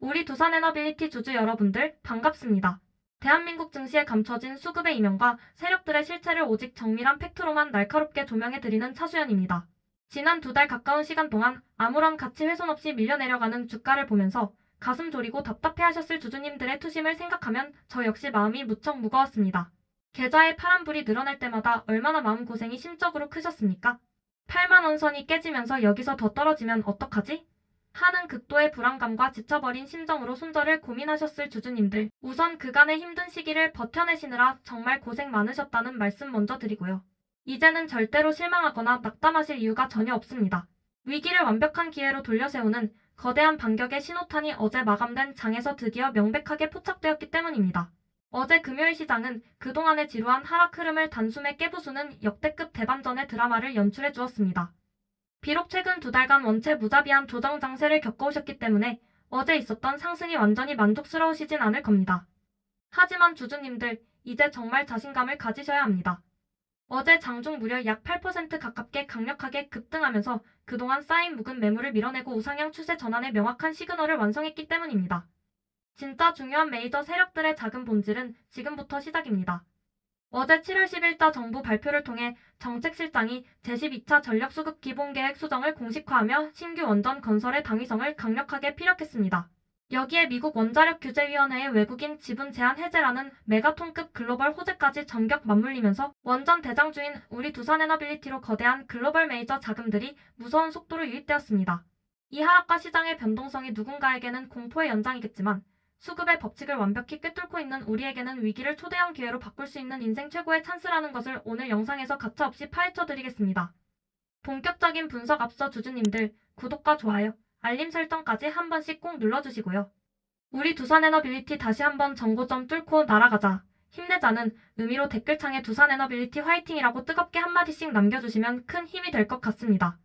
우리 두산에너빌리티 주주 여러분들 반갑습니다. 대한민국 증시에 감춰진 수급의 이면과 세력들의 실체를 오직 정밀한 팩트로만 날카롭게 조명해드리는 차수연입니다. 지난 2달 가까운 시간 동안 아무런 가치 훼손 없이 밀려내려가는 주가를 보면서 가슴 졸이고 답답해하셨을 주주님들의 투심을 생각하면 저 역시 마음이 무척 무거웠습니다. 계좌에 파란불이 늘어날 때마다 얼마나 마음고생이 심적으로 크셨습니까? 8만원 선이 깨지면서 여기서 더 떨어지면 어떡하지? 하는 극도의 불안감과 지쳐버린 심정으로 손절을 고민하셨을 주주님들, 우선 그간의 힘든 시기를 버텨내시느라 정말 고생 많으셨다는 말씀 먼저 드리고요. 이제는 절대로 실망하거나 낙담하실 이유가 전혀 없습니다. 위기를 완벽한 기회로 돌려세우는 거대한 반격의 신호탄이 어제 마감된 장에서 드디어 명백하게 포착되었기 때문입니다. 어제 금요일 시장은 그동안의 지루한 하락 흐름을 단숨에 깨부수는 역대급 대반전의 드라마를 연출해 주었습니다. 비록 최근 2달간 원체 무자비한 조정 장세를 겪어오셨기 때문에 어제 있었던 상승이 완전히 만족스러우시진 않을 겁니다. 하지만 주주님들, 이제 정말 자신감을 가지셔야 합니다. 어제 장중 무려 약 8% 가깝게 강력하게 급등하면서 그동안 쌓인 묵은 매물을 밀어내고 우상향 추세 전환의 명확한 시그널을 완성했기 때문입니다. 진짜 중요한 메이저 세력들의 작은 본질은 지금부터 시작입니다. 어제 7월 10일자 정부 발표를 통해 정책실장이 제12차 전력수급 기본계획 수정을 공식화하며 신규 원전 건설의 당위성을 강력하게 피력했습니다. 여기에 미국 원자력규제위원회의 외국인 지분 제한 해제라는 메가톤급 글로벌 호재까지 전격 맞물리면서 원전 대장주인 우리 두산에너빌리티로 거대한 글로벌 메이저 자금들이 무서운 속도로 유입되었습니다. 이 하락과 시장의 변동성이 누군가에게는 공포의 연장이겠지만 수급의 법칙을 완벽히 꿰뚫고 있는 우리에게는 위기를 초대형 기회로 바꿀 수 있는 인생 최고의 찬스라는 것을 오늘 영상에서 가차없이 파헤쳐드리겠습니다. 본격적인 분석 앞서 주주님들, 구독과 좋아요, 알림 설정까지 한 번씩 꼭 눌러주시고요. 우리 두산에너빌리티 다시 한번 정고점 뚫고 날아가자. 힘내자는 의미로 댓글창에 두산에너빌리티 화이팅이라고 뜨겁게 한마디씩 남겨주시면 큰 힘이 될 것 같습니다.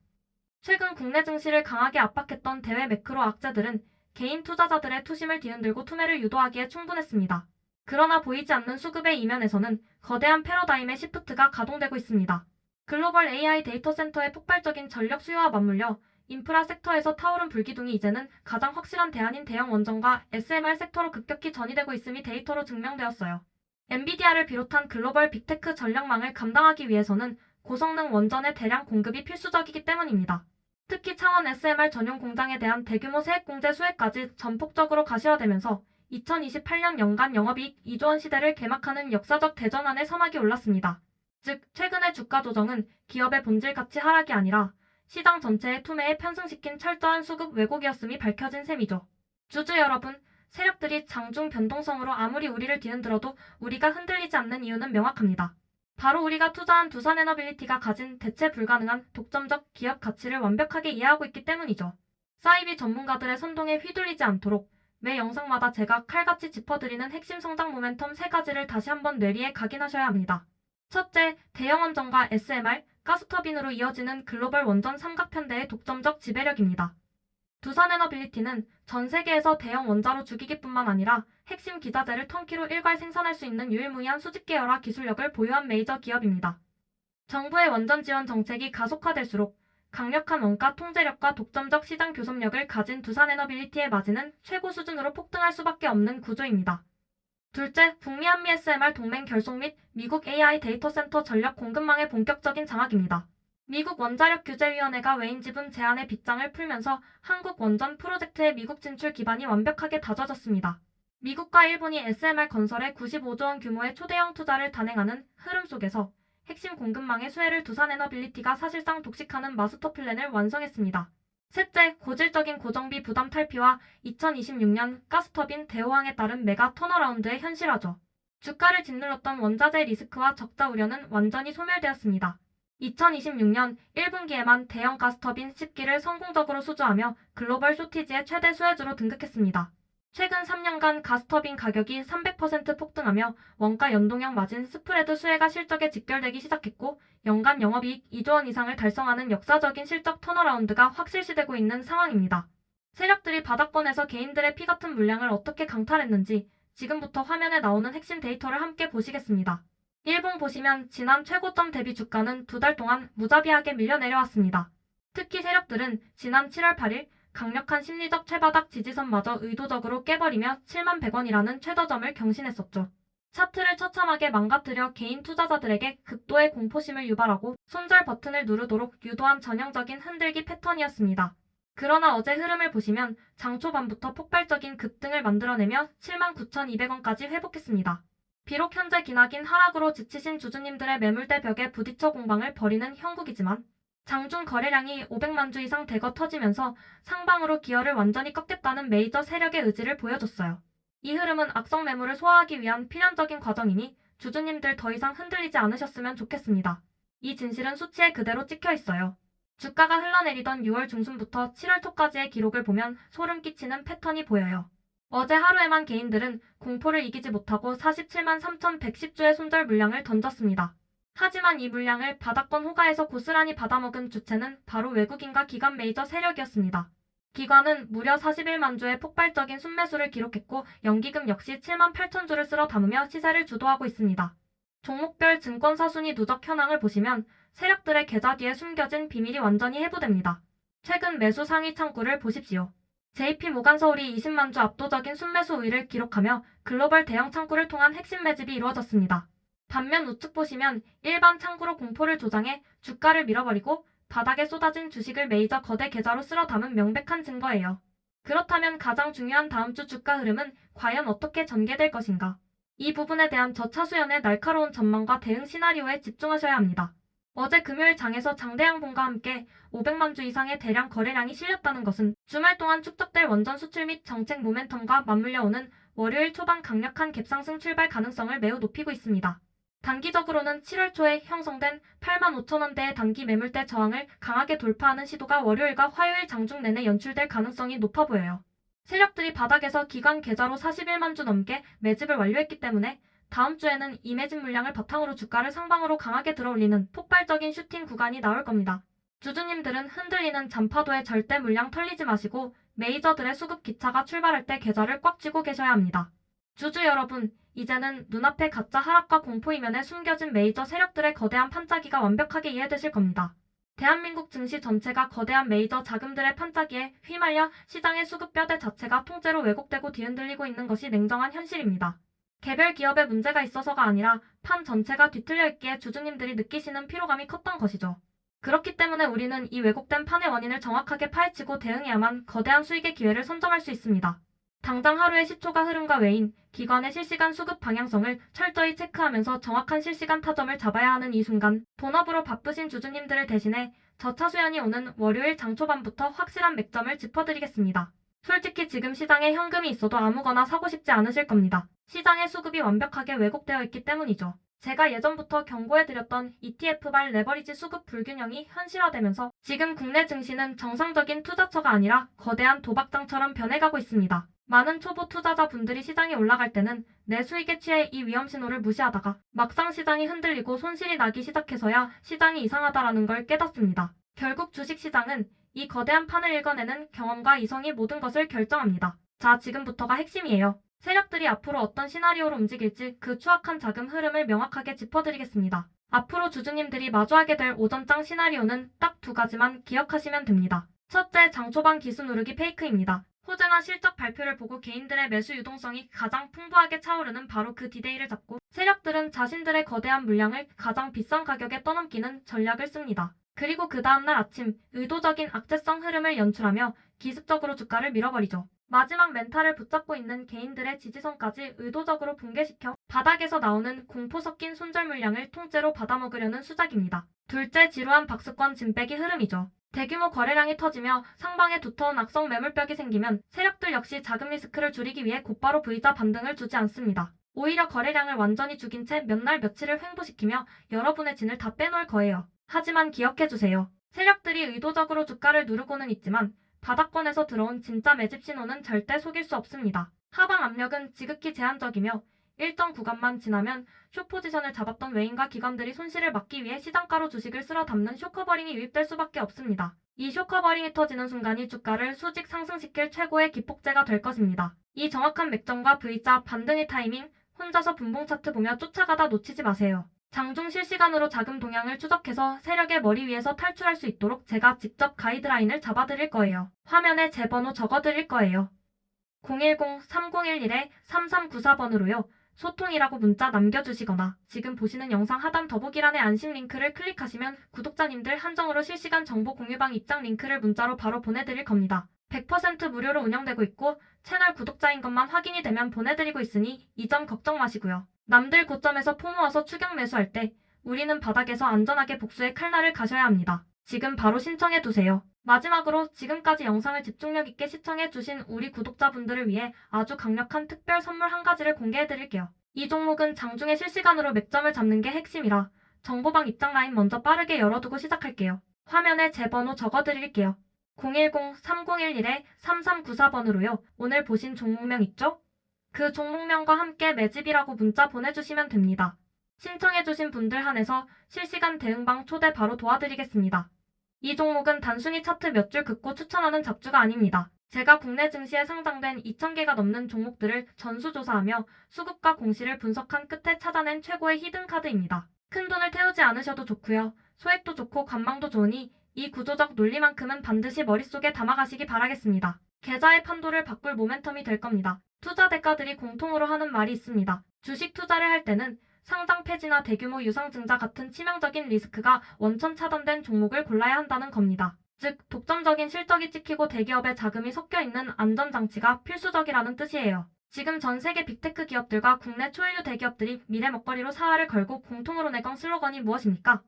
최근 국내 증시를 강하게 압박했던 대외 매크로 악재들은 개인 투자자들의 투심을 뒤흔들고 투매를 유도하기에 충분했습니다. 그러나 보이지 않는 수급의 이면에서는 거대한 패러다임의 시프트가 가동되고 있습니다. 글로벌 AI 데이터 센터의 폭발적인 전력 수요와 맞물려 인프라 섹터에서 타오른 불기둥이 이제는 가장 확실한 대안인 대형 원전과 SMR 섹터로 급격히 전이되고 있음이 데이터로 증명되었어요. 엔비디아를 비롯한 글로벌 빅테크 전력망을 감당하기 위해서는 고성능 원전의 대량 공급이 필수적이기 때문입니다. 특히 창원 SMR 전용 공장에 대한 대규모 세액공제 수혜까지 전폭적으로 가시화되면서 2028년 연간 영업이익 2조 원 시대를 개막하는 역사적 대전환의 서막이 올랐습니다. 즉, 최근의 주가 조정은 기업의 본질 가치 하락이 아니라 시장 전체의 투매에 편승시킨 철저한 수급 왜곡이었음이 밝혀진 셈이죠. 주주 여러분, 세력들이 장중 변동성으로 아무리 우리를 뒤흔들어도 우리가 흔들리지 않는 이유는 명확합니다. 바로 우리가 투자한 두산에너빌리티가 가진 대체 불가능한 독점적 기업 가치를 완벽하게 이해하고 있기 때문이죠. 사이비 전문가들의 선동에 휘둘리지 않도록 매 영상마다 제가 칼같이 짚어드리는 핵심 성장 모멘텀 3가지를 다시 한번 뇌리에 각인하셔야 합니다. 첫째, 대형 원전과 SMR, 가스터빈으로 이어지는 글로벌 원전 삼각편대의 독점적 지배력입니다. 두산에너빌리티는 전 세계에서 대형 원자로 주기기뿐만 아니라 핵심 기자재를 턴키로 일괄 생산할 수 있는 유일무이한 수직계열화 기술력을 보유한 메이저 기업입니다. 정부의 원전 지원 정책이 가속화될수록 강력한 원가 통제력과 독점적 시장 교섭력을 가진 두산에너빌리티의 마진은 최고 수준으로 폭등할 수밖에 없는 구조입니다. 둘째, 북미 한미 SMR 동맹 결속 및 미국 AI 데이터 센터 전력 공급망의 본격적인 장악입니다. 미국 원자력규제위원회가 외인 지분 제한의 빗장을 풀면서 한국 원전 프로젝트의 미국 진출 기반이 완벽하게 다져졌습니다. 미국과 일본이 SMR 건설에 95조 원 규모의 초대형 투자를 단행하는 흐름 속에서 핵심 공급망의 수혜를 두산에너빌리티가 사실상 독식하는 마스터 플랜을 완성했습니다. 셋째, 고질적인 고정비 부담 탈피와 2026년 가스터빈 대호황에 따른 메가 턴어라운드의 현실화죠. 주가를 짓눌렀던 원자재 리스크와 적자 우려는 완전히 소멸되었습니다. 2026년 1분기에만 대형 가스터빈 10기를 성공적으로 수주하며 글로벌 쇼티지의 최대 수혜주로 등극했습니다. 최근 3년간 가스터빈 가격이 300% 폭등하며 원가 연동형 마진 스프레드 수혜가 실적에 직결되기 시작했고 연간 영업이익 2조 원 이상을 달성하는 역사적인 실적 턴어라운드가 확실시되고 있는 상황입니다. 세력들이 바닥권에서 개인들의 피 같은 물량을 어떻게 강탈했는지 지금부터 화면에 나오는 핵심 데이터를 함께 보시겠습니다. 일봉 보시면 지난 최고점 대비 주가는 2달 동안 무자비하게 밀려 내려왔습니다. 특히 세력들은 지난 7월 8일 강력한 심리적 최바닥 지지선마저 의도적으로 깨버리며 71,100원이라는 최저점을 경신했었죠. 차트를 처참하게 망가뜨려 개인 투자자들에게 극도의 공포심을 유발하고 손절 버튼을 누르도록 유도한 전형적인 흔들기 패턴이었습니다. 그러나 어제 흐름을 보시면 장 초반부터 폭발적인 급등을 만들어내며 79,200원까지 회복했습니다. 비록 현재 기나긴 하락으로 지치신 주주님들의 매물대 벽에 부딪혀 공방을 벌이는 형국이지만 장중 거래량이 500만 주 이상 대거 터지면서 상방으로 기어를 완전히 꺾겠다는 메이저 세력의 의지를 보여줬어요. 이 흐름은 악성 매물을 소화하기 위한 필연적인 과정이니 주주님들 더 이상 흔들리지 않으셨으면 좋겠습니다. 이 진실은 수치에 그대로 찍혀 있어요. 주가가 흘러내리던 6월 중순부터 7월 초까지의 기록을 보면 소름 끼치는 패턴이 보여요. 어제 하루에만 개인들은 공포를 이기지 못하고 47만 3,110주의 손절 물량을 던졌습니다. 하지만 이 물량을 바닥권 호가에서 고스란히 받아먹은 주체는 바로 외국인과 기관 메이저 세력이었습니다. 기관은 무려 41만 주의 폭발적인 순매수를 기록했고 연기금 역시 7만 8천 주를 쓸어 담으며 시세를 주도하고 있습니다. 종목별 증권사 순위 누적 현황을 보시면 세력들의 계좌 뒤에 숨겨진 비밀이 완전히 해부됩니다. 최근 매수 상위 창구를 보십시오. JP모간서울이 20만 주 압도적인 순매수 우위를 기록하며 글로벌 대형 창구를 통한 핵심 매집이 이루어졌습니다. 반면 우측 보시면 일반 창구로 공포를 조장해 주가를 밀어버리고 바닥에 쏟아진 주식을 메이저 거대 계좌로 쓸어 담은 명백한 증거예요. 그렇다면 가장 중요한 다음 주 주가 흐름은 과연 어떻게 전개될 것인가? 이 부분에 대한 저차수연의 날카로운 전망과 대응 시나리오에 집중하셔야 합니다. 어제 금요일 장에서 장대양봉과 함께 500만 주 이상의 대량 거래량이 실렸다는 것은 주말 동안 축적될 원전 수출 및 정책 모멘텀과 맞물려 오는 월요일 초반 강력한 갭상승 출발 가능성을 매우 높이고 있습니다. 단기적으로는 7월 초에 형성된 85,000원대의 단기 매물대 저항을 강하게 돌파하는 시도가 월요일과 화요일 장중 내내 연출될 가능성이 높아 보여요. 세력들이 바닥에서 기관 계좌로 41만 주 넘게 매집을 완료했기 때문에 다음 주에는 이 매집 물량을 바탕으로 주가를 상방으로 강하게 들어올리는 폭발적인 슈팅 구간이 나올 겁니다. 주주님들은 흔들리는 잔파도에 절대 물량 털리지 마시고 메이저들의 수급 기차가 출발할 때 계좌를 꽉 쥐고 계셔야 합니다. 주주 여러분, 이제는 눈앞의 가짜 하락과 공포 이면에 숨겨진 메이저 세력들의 거대한 판짜기가 완벽하게 이해되실 겁니다. 대한민국 증시 전체가 거대한 메이저 자금들의 판짜기에 휘말려 시장의 수급 뼈대 자체가 통째로 왜곡되고 뒤흔들리고 있는 것이 냉정한 현실입니다. 개별 기업에 문제가 있어서가 아니라 판 전체가 뒤틀려 있기에 주주님들이 느끼시는 피로감이 컸던 것이죠. 그렇기 때문에 우리는 이 왜곡된 판의 원인을 정확하게 파헤치고 대응해야만 거대한 수익의 기회를 선점할 수 있습니다. 당장 하루의 시초가 흐름과 외인, 기관의 실시간 수급 방향성을 철저히 체크하면서 정확한 실시간 타점을 잡아야 하는 이 순간, 본업으로 바쁘신 주주님들을 대신해 저차수연이 오는 월요일 장초반부터 확실한 맥점을 짚어드리겠습니다. 솔직히 지금 시장에 현금이 있어도 아무거나 사고 싶지 않으실 겁니다. 시장의 수급이 완벽하게 왜곡되어 있기 때문이죠. 제가 예전부터 경고해드렸던 ETF발 레버리지 수급 불균형이 현실화되면서 지금 국내 증시는 정상적인 투자처가 아니라 거대한 도박장처럼 변해가고 있습니다. 많은 초보 투자자분들이 시장이 올라갈 때는 내 수익에 취해 이 위험 신호를 무시하다가 막상 시장이 흔들리고 손실이 나기 시작해서야 시장이 이상하다라는 걸 깨닫습니다. 결국 주식시장은 이 거대한 판을 읽어내는 경험과 이성이 모든 것을 결정합니다. 자, 지금부터가 핵심이에요. 세력들이 앞으로 어떤 시나리오로 움직일지 그 추악한 자금 흐름을 명확하게 짚어드리겠습니다. 앞으로 주주님들이 마주하게 될 오전장 시나리오는 딱 두 가지만 기억하시면 됩니다. 첫째, 장초반 기수 누르기 페이크입니다. 호재나 실적 발표를 보고 개인들의 매수 유동성이 가장 풍부하게 차오르는 바로 그 디데이를 잡고 세력들은 자신들의 거대한 물량을 가장 비싼 가격에 떠넘기는 전략을 씁니다. 그리고 그 다음날 아침 의도적인 악재성 흐름을 연출하며 기습적으로 주가를 밀어버리죠. 마지막 멘탈을 붙잡고 있는 개인들의 지지선까지 의도적으로 붕괴시켜 바닥에서 나오는 공포 섞인 손절 물량을 통째로 받아먹으려는 수작입니다. 둘째, 지루한 박스권 진빼기 흐름이죠. 대규모 거래량이 터지며 상방에 두터운 악성 매물벽이 생기면 세력들 역시 자금 리스크를 줄이기 위해 곧바로 V자 반등을 주지 않습니다. 오히려 거래량을 완전히 죽인 채 몇 날 며칠을 횡보시키며 여러분의 진을 다 빼놓을 거예요. 하지만 기억해주세요. 세력들이 의도적으로 주가를 누르고는 있지만 바닥권에서 들어온 진짜 매집 신호는 절대 속일 수 없습니다. 하방 압력은 지극히 제한적이며 일정 구간만 지나면 숏포지션을 잡았던 외인과 기관들이 손실을 막기 위해 시장가로 주식을 쓸어 담는 숏커버링이 유입될 수밖에 없습니다. 이 숏커버링이 터지는 순간이 주가를 수직 상승시킬 최고의 기폭제가 될 것입니다. 이 정확한 맥점과 V자 반등의 타이밍, 혼자서 분봉 차트 보며 쫓아가다 놓치지 마세요. 장중 실시간으로 자금 동향을 추적해서 세력의 머리 위에서 탈출할 수 있도록 제가 직접 가이드라인을 잡아드릴 거예요. 화면에 제 번호 적어드릴 거예요. 010-3011-3394번으로요. 소통이라고 문자 남겨주시거나 지금 보시는 영상 하단 더보기란의 안심 링크를 클릭하시면 구독자님들 한정으로 실시간 정보 공유방 입장 링크를 문자로 바로 보내드릴 겁니다. 100% 무료로 운영되고 있고 채널 구독자인 것만 확인이 되면 보내드리고 있으니 이 점 걱정 마시고요. 남들 고점에서 포 모아서 추격 매수할 때 우리는 바닥에서 안전하게 복수의 칼날을 가셔야 합니다. 지금 바로 신청해두세요. 마지막으로 지금까지 영상을 집중력 있게 시청해주신 우리 구독자분들을 위해 아주 강력한 특별 선물 한 가지를 공개해드릴게요. 이 종목은 장중에 실시간으로 맥점을 잡는 게 핵심이라 정보방 입장 라인 먼저 빠르게 열어두고 시작할게요. 화면에 제 번호 적어드릴게요. 010-3011-3394번으로요. 오늘 보신 종목명 있죠? 그 종목명과 함께 매집이라고 문자 보내주시면 됩니다. 신청해주신 분들 한해서 실시간 대응방 초대 바로 도와드리겠습니다. 이 종목은 단순히 차트 몇 줄 긋고 추천하는 잡주가 아닙니다. 제가 국내 증시에 상장된 2,000개가 넘는 종목들을 전수조사하며 수급과 공시를 분석한 끝에 찾아낸 최고의 히든카드입니다. 큰 돈을 태우지 않으셔도 좋고요. 소액도 좋고 관망도 좋으니 이 구조적 논리만큼은 반드시 머릿속에 담아가시기 바라겠습니다. 계좌의 판도를 바꿀 모멘텀이 될 겁니다. 투자 대가들이 공통으로 하는 말이 있습니다. 주식 투자를 할 때는 상장 폐지나 대규모 유상증자 같은 치명적인 리스크가 원천 차단된 종목을 골라야 한다는 겁니다. 즉, 독점적인 실적이 찍히고 대기업의 자금이 섞여있는 안전장치가 필수적이라는 뜻이에요. 지금 전 세계 빅테크 기업들과 국내 초일류 대기업들이 미래 먹거리로 사활을 걸고 공통으로 내건 슬로건이 무엇입니까?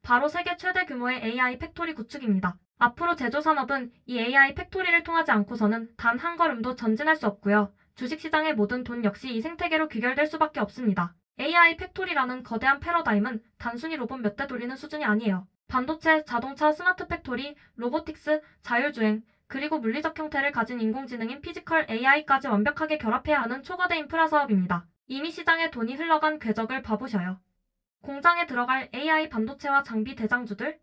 바로 세계 최대 규모의 AI 팩토리 구축입니다. 앞으로 제조산업은 이 AI 팩토리를 통하지 않고서는 단 한 걸음도 전진할 수 없고요. 주식시장의 모든 돈 역시 이 생태계로 귀결될 수밖에 없습니다. AI 팩토리라는 거대한 패러다임은 단순히 로봇 몇 대 돌리는 수준이 아니에요. 반도체, 자동차, 스마트 팩토리, 로보틱스, 자율주행, 그리고 물리적 형태를 가진 인공지능인 피지컬 AI까지 완벽하게 결합해야 하는 초거대 인프라 사업입니다. 이미 시장에 돈이 흘러간 궤적을 봐보셔요. 공장에 들어갈 AI 반도체와 장비 대장주들?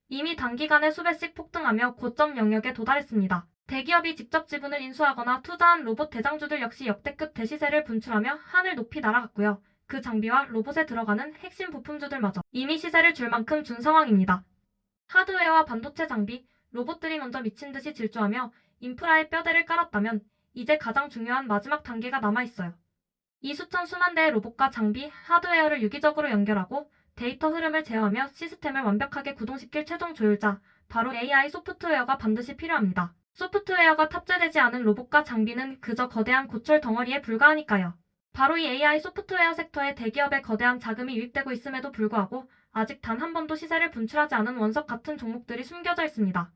이미 단기간에 수배씩 폭등하며 고점 영역에 도달했습니다. 대기업이 직접 지분을 인수하거나 투자한 로봇 대장주들 역시 역대급 대시세를 분출하며 하늘 높이 날아갔고요. 그 장비와 로봇에 들어가는 핵심 부품주들마저 이미 시세를 줄 만큼 준 상황입니다. 하드웨어와 반도체 장비, 로봇들이 먼저 미친 듯이 질주하며 인프라에 뼈대를 깔았다면 이제 가장 중요한 마지막 단계가 남아있어요. 이 수천 수만 대의 로봇과 장비, 하드웨어를 유기적으로 연결하고 데이터 흐름을 제어하며 시스템을 완벽하게 구동시킬 최종 조율자, 바로 AI 소프트웨어가 반드시 필요합니다. 소프트웨어가 탑재되지 않은 로봇과 장비는 그저 거대한 고철 덩어리에 불과하니까요. 바로 이 AI 소프트웨어 섹터에 대기업의 거대한 자금이 유입되고 있음에도 불구하고 아직 단 한 번도 시세를 분출하지 않은 원석 같은 종목들이 숨겨져 있습니다.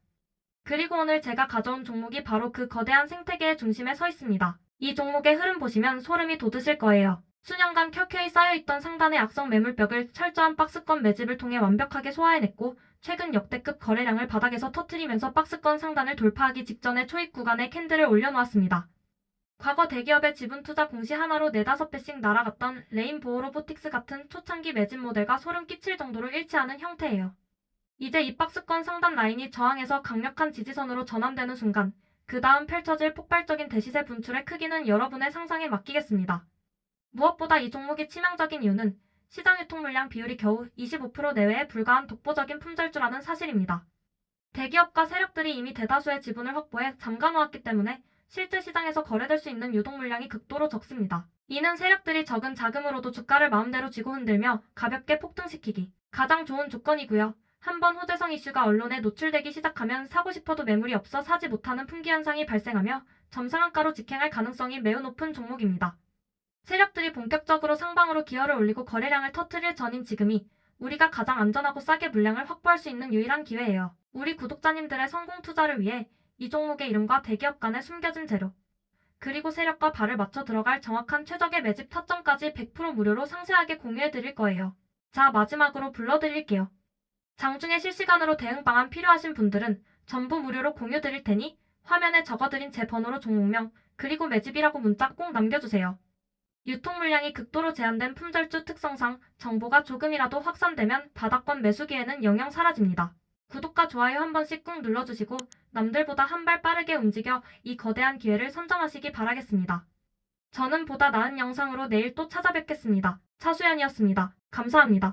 그리고 오늘 제가 가져온 종목이 바로 그 거대한 생태계의 중심에 서 있습니다. 이 종목의 흐름 보시면 소름이 돋으실 거예요. 수년간 켜켜이 쌓여있던 상단의 악성 매물벽을 철저한 박스권 매집을 통해 완벽하게 소화해냈고 최근 역대급 거래량을 바닥에서 터트리면서 박스권 상단을 돌파하기 직전에 초입 구간에 캔들을 올려놓았습니다. 과거 대기업의 지분 투자 공시 하나로 4~5배씩 날아갔던 레인보우 로보틱스 같은 초창기 매집 모델과 소름 끼칠 정도로 일치하는 형태예요. 이제 이 박스권 상단 라인이 저항에서 강력한 지지선으로 전환되는 순간 그 다음 펼쳐질 폭발적인 대시세 분출의 크기는 여러분의 상상에 맡기겠습니다. 무엇보다 이 종목이 치명적인 이유는 시장 유통 물량 비율이 겨우 25% 내외에 불과한 독보적인 품절주라는 사실입니다. 대기업과 세력들이 이미 대다수의 지분을 확보해 잠가놓았기 때문에 실제 시장에서 거래될 수 있는 유동 물량이 극도로 적습니다. 이는 세력들이 적은 자금으로도 주가를 마음대로 쥐고 흔들며 가볍게 폭등시키기 가장 좋은 조건이고요. 한번 호재성 이슈가 언론에 노출되기 시작하면 사고 싶어도 매물이 없어 사지 못하는 품귀 현상이 발생하며 점상한가로 직행할 가능성이 매우 높은 종목입니다. 세력들이 본격적으로 상방으로 기어를 올리고 거래량을 터뜨릴 전인 지금이 우리가 가장 안전하고 싸게 물량을 확보할 수 있는 유일한 기회예요. 우리 구독자님들의 성공 투자를 위해 이 종목의 이름과 대기업 간의 숨겨진 재료, 그리고 세력과 발을 맞춰 들어갈 정확한 최적의 매집 타점까지 100% 무료로 상세하게 공유해드릴 거예요. 자, 마지막으로 불러드릴게요. 장중에 실시간으로 대응 방안 필요하신 분들은 전부 무료로 공유드릴 테니 화면에 적어드린 제 번호로 종목명, 그리고 매집이라고 문자 꼭 남겨주세요. 유통 물량이 극도로 제한된 품절주 특성상 정보가 조금이라도 확산되면 바닥권 매수 기회는 영영 사라집니다. 구독과 좋아요 한 번씩 꾹 눌러주시고 남들보다 한 발 빠르게 움직여 이 거대한 기회를 선점하시기 바라겠습니다. 저는 보다 나은 영상으로 내일 또 찾아뵙겠습니다. 차수연이었습니다. 감사합니다.